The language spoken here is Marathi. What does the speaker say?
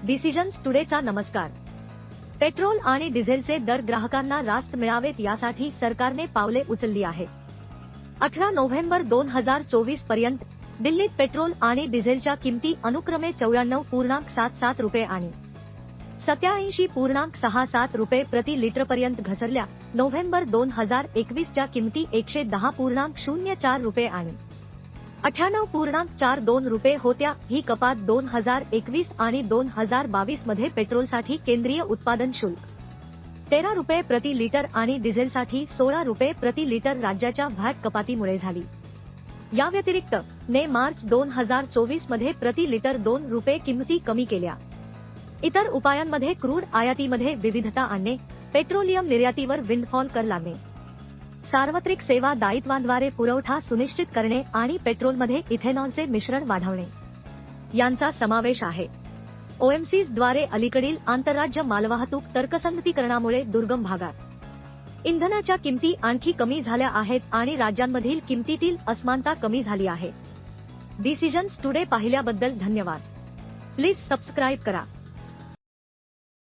डिसिजन्स टुडेचा नमस्कार. पेट्रोल आणि डिझेलचे दर ग्राहकांना रास्त मिळावेत यासाठी सरकारने पावले उचलली आहेत. 18 नोव्हेंबर 2024 पर्यंत दिल्लीत पेट्रोल आणि डिझेलच्या किमती अनुक्रमे 94.77 रुपये आणि 87.67 रुपये प्रति लिटरपर्यंत घसरल्या. नोव्हेंबर 2021 च्या किमती 110.04 रुपये आणि 98.42 रुपये होत्या. ही कपात 2021 आणि 2022 मध्ये पेट्रोलसाठी केंद्रीय उत्पादन शुल्क 13 रुपये प्रति लिटर आणि डिझेलसाठी 16 रुपये प्रति लिटर राज्याच्या व्हॅट कपातीमुळे झाली. या व्यतिरिक्त ने मार्च 2024 मध्ये प्रति लिटर 2 रुपये किमती कमी केल्या. इतर उपायांमध्ये क्रूड आयातीमध्ये विविधता आणणे, पेट्रोलियम निर्यातीवर विंडफॉल कर लादणे, सार्वत्रिक सेवा दायित्वांद्वारे पुरवठा सुनिश्चित करणे आणि पेट्रोलमध्ये इथेनॉलचे मिश्रण वाढवणे यांचा समावेश आहे. ओएमसीज द्वारे अलीकडील आंतरराज्य मालवाहतूक तर्कसंगतीकरणामुळे दुर्गम भागात इंधनाच्या किमती आणखी कमी झाल्या आहेत आणि राज्यांमधील किमतीतील असमानता कमी झाली आहे. डिसिजन्स टुडे पाहिल्याबद्दल धन्यवाद. प्लीज सबस्क्राईब करा.